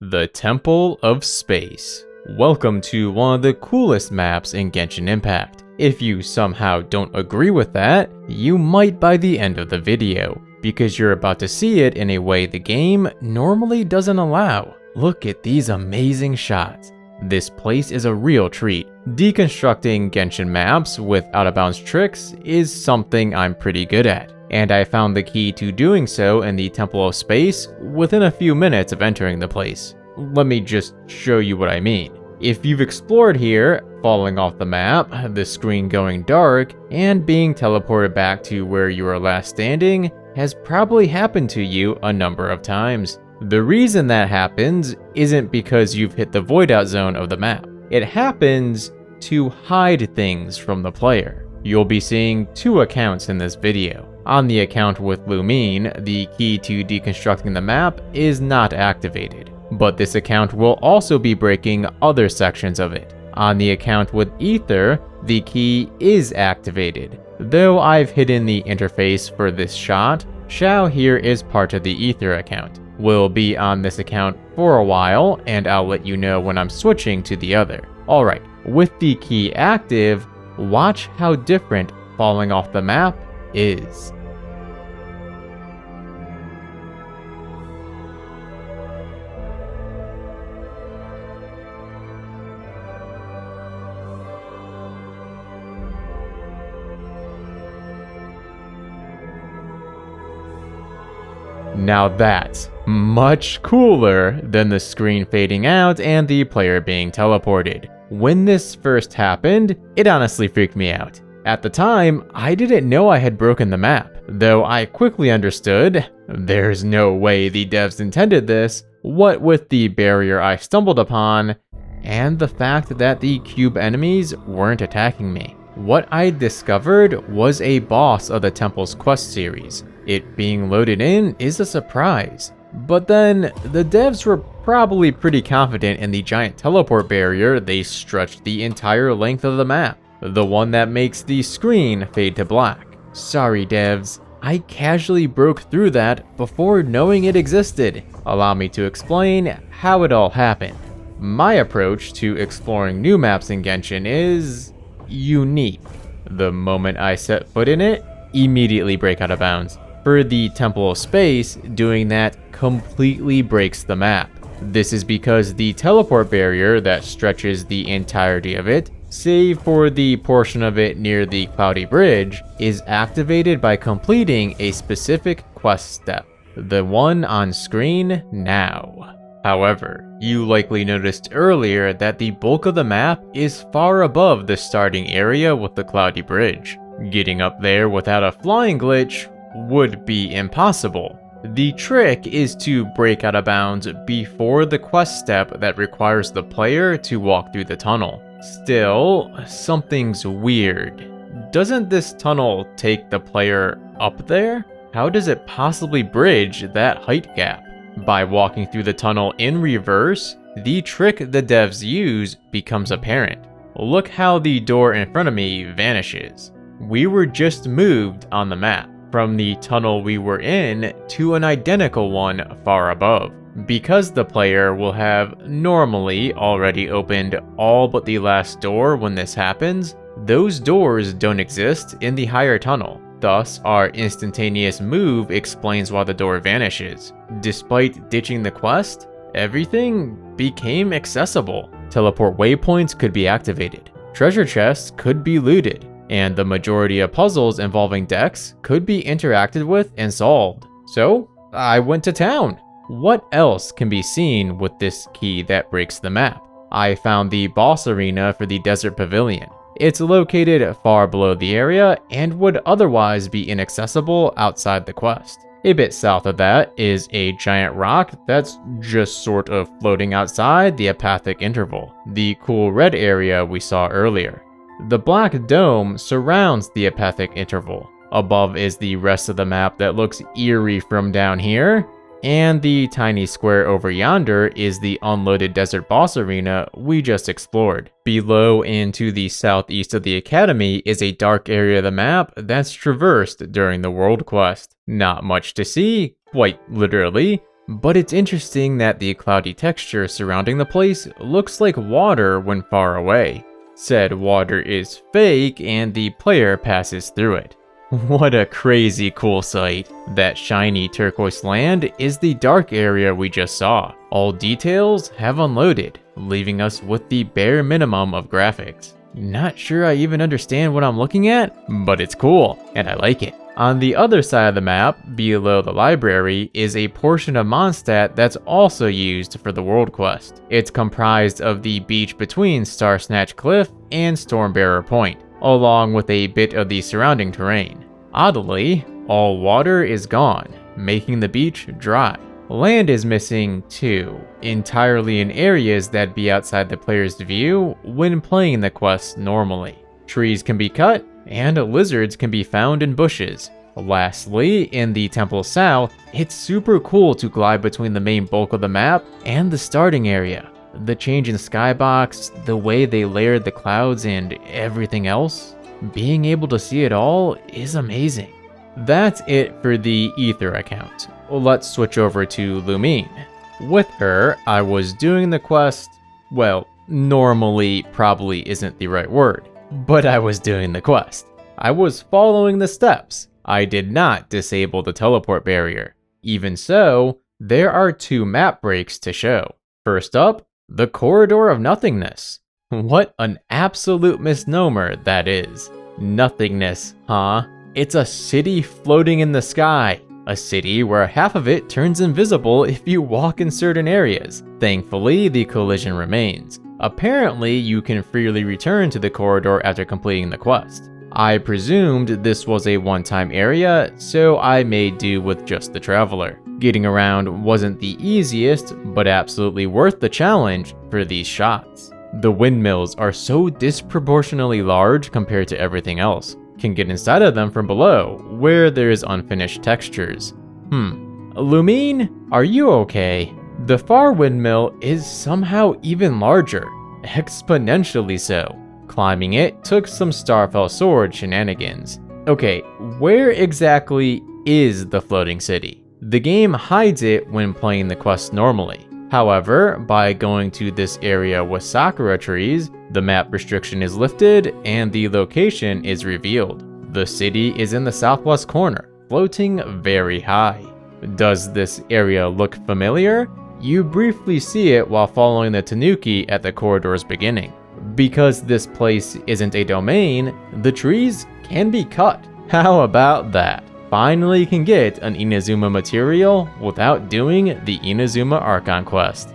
The Temple of Space. Welcome to one of the coolest maps in Genshin Impact. If you somehow don't agree with that, you might by the end of the video, because you're about to see it in a way the game normally doesn't allow. Look at these amazing shots. This place is a real treat. Deconstructing Genshin maps with out-of-bounds tricks is something I'm pretty good at, and I found the key to doing so in the Temple of Space within a few minutes of entering the place. Let me just show you what I mean. If you've explored here, falling off the map, the screen going dark, and being teleported back to where you were last standing has probably happened to you a number of times. The reason that happens isn't because you've hit the void out zone of the map. It happens to hide things from the player. You'll be seeing two accounts in this video. On the account with Lumine, the key to deconstructing the map is not activated, but this account will also be breaking other sections of it. On the account with Ether, the key is activated. Though I've hidden the interface for this shot, Xiao here is part of the Ether account. We'll be on this account for a while, and I'll let you know when I'm switching to the other. Alright, with the key active, watch how different falling off the map is. Now that's much cooler than the screen fading out and the player being teleported. When this first happened, it honestly freaked me out. At the time, I didn't know I had broken the map, though I quickly understood there's no way the devs intended this, what with the barrier I stumbled upon, and the fact that the cube enemies weren't attacking me. What I discovered was a boss of the Temple's Quest series. It being loaded in is a surprise. But then, the devs were probably pretty confident in the giant teleport barrier they stretched the entire length of the map, the one that makes the screen fade to black. Sorry devs, I casually broke through that before knowing it existed. Allow me to explain how it all happened. My approach to exploring new maps in Genshin is unique. The moment I set foot in it, immediately break out of bounds. For the Temple of Space, doing that completely breaks the map. This is because the teleport barrier that stretches the entirety of it, save for the portion of it near the cloudy bridge, is activated by completing a specific quest step, the one on screen now. However, you likely noticed earlier that the bulk of the map is far above the starting area with the cloudy bridge. Getting up there without a flying glitch would be impossible. The trick is to break out of bounds before the quest step that requires the player to walk through the tunnel. Still, something's weird. Doesn't this tunnel take the player up there? How does it possibly bridge that height gap? By walking through the tunnel in reverse, the trick the devs use becomes apparent. Look how the door in front of me vanishes. We were just moved on the map from the tunnel we were in to an identical one far above. Because the player will have normally already opened all but the last door when this happens, those doors don't exist in the higher tunnel. Thus, our instantaneous move explains why the door vanishes. Despite ditching the quest, everything became accessible. Teleport waypoints could be activated, treasure chests could be looted, and the majority of puzzles involving decks could be interacted with and solved. So, I went to town. What else can be seen with this key that breaks the map? I found the boss arena for the Desert Pavilion. It's located far below the area and would otherwise be inaccessible outside the quest. A bit south of that is a giant rock that's just sort of floating outside the apathic interval, the cool red area we saw earlier. The black dome surrounds the apathic interval. Above is the rest of the map that looks eerie from down here, and the tiny square over yonder is the unloaded desert boss arena we just explored. Below and to the southeast of the academy is a dark area of the map that's traversed during the world quest. Not much to see, quite literally, But it's interesting that the cloudy texture surrounding the place looks like water when far away. Said water is fake and the player passes through it. What a crazy cool sight. That shiny turquoise land is the dark area we just saw. All details have unloaded, leaving us with the bare minimum of graphics. Not sure I even understand what I'm looking at, but it's cool, and I like it. On the other side of the map, below the library, is a portion of Mondstadt that's also used for the world quest. It's comprised of the beach between Starsnatch Cliff and Stormbearer Point, along with a bit of the surrounding terrain. Oddly, all water is gone, making the beach dry. Land is missing too, entirely in areas that'd be outside the player's view when playing the quest normally. Trees can be cut, and lizards can be found in bushes. Lastly, in the temple south, it's super cool to glide between the main bulk of the map and the starting area. The change in skybox, the way they layered the clouds and everything else, being able to see it all is amazing. That's it for the Ether account. Let's switch over to Lumine. With her, I was doing the quest, well, normally probably isn't the right word, but I was doing the quest. I was following the steps. I did not disable the teleport barrier. Even so, there are 2 map breaks to show. First up, the Corridor of Nothingness. What an absolute misnomer that is. Nothingness, huh? It's a city floating in the sky. A city where half of it turns invisible if you walk in certain areas. Thankfully, the collision remains. Apparently, you can freely return to the corridor after completing the quest. I presumed this was a one-time area, so I made do with just the traveler. Getting around wasn't the easiest, but absolutely worth the challenge for these shots. The windmills are so disproportionately large compared to everything else. Can get inside of them from below, where there's unfinished textures. Lumine, are you okay? The far windmill is somehow even larger, exponentially so. Climbing it took some Starfell Sword shenanigans. Okay, where exactly is the floating city? The game hides it when playing the quest normally. However, by going to this area with Sakura trees, the map restriction is lifted and the location is revealed. The city is in the southwest corner, floating very high. Does this area look familiar? You briefly see it while following the Tanuki at the corridor's beginning. Because this place isn't a domain, the trees can be cut. How about that? Finally can get an Inazuma material without doing the Inazuma Archon quest.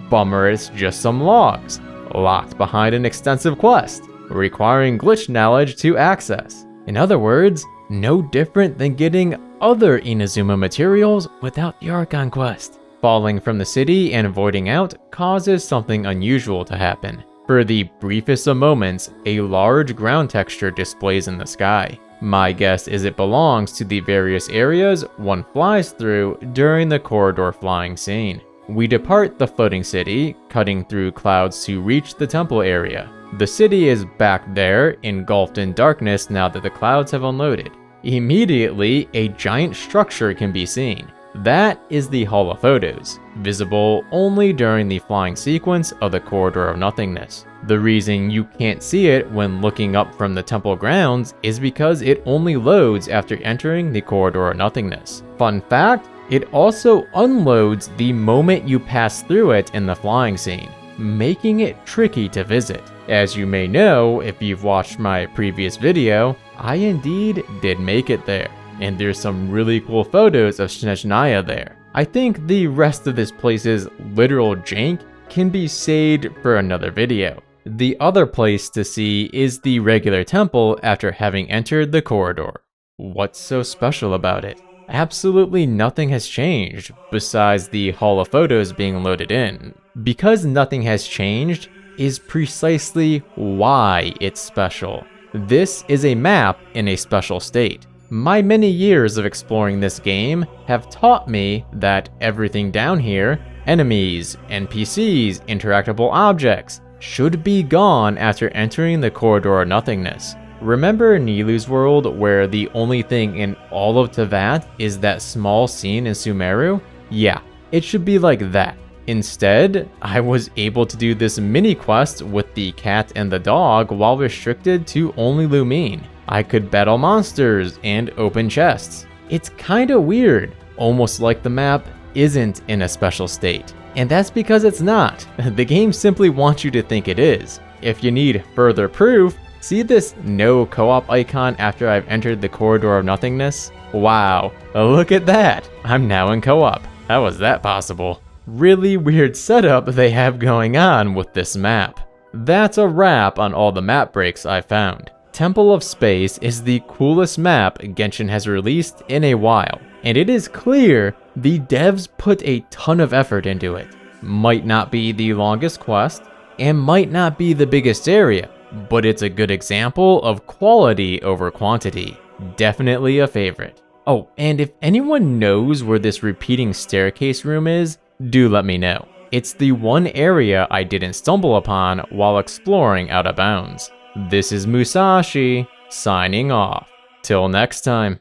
Bummer, it's just some logs, locked behind an extensive quest, requiring glitch knowledge to access. In other words, no different than getting other Inazuma materials without the Archon quest. Falling from the city and avoiding out causes something unusual to happen. For the briefest of moments, a large ground texture displays in the sky. My guess is it belongs to the various areas one flies through during the corridor flying scene. We depart the floating city, cutting through clouds to reach the temple area. The city is back there, engulfed in darkness now that the clouds have unloaded. Immediately, a giant structure can be seen. That is the Hall of Photos, visible only during the flying sequence of the Corridor of Nothingness. The reason you can't see it when looking up from the temple grounds is because it only loads after entering the Corridor of Nothingness. Fun fact, it also unloads the moment you pass through it in the flying scene, making it tricky to visit. As you may know if you've watched my previous video, I indeed did make it there. And there's some really cool photos of Snezhnaya there. I think the rest of this place's literal jank can be saved for another video. The other place to see is the regular temple after having entered the corridor. What's so special about it? Absolutely nothing has changed besides the Hall of Photos being loaded in. Because nothing has changed is precisely why it's special. This is a map in a special state. My many years of exploring this game have taught me that everything down here, enemies, NPCs, interactable objects, should be gone after entering the Corridor of Nothingness. Remember Nilu's world where the only thing in all of Teyvat is that small scene in Sumeru? Yeah, it should be like that. Instead, I was able to do this mini quest with the cat and the dog while restricted to only Lumine. I could battle monsters and open chests. It's kinda weird, almost like the map isn't in a special state. And that's because it's not. The game simply wants you to think it is. If you need further proof, see this no co-op icon after I've entered the corridor of nothingness? Wow, look at that! I'm now in co-op. How was that possible? Really weird setup they have going on with this map. That's a wrap on all the map breaks I found. Temple of Space is the coolest map Genshin has released in a while, and it is clear the devs put a ton of effort into it. Might not be the longest quest, and might not be the biggest area, but it's a good example of quality over quantity. Definitely a favorite. Oh, and if anyone knows where this repeating staircase room is, do let me know. It's the one area I didn't stumble upon while exploring Out of Bounds. This is Moosashi, signing off. Till next time.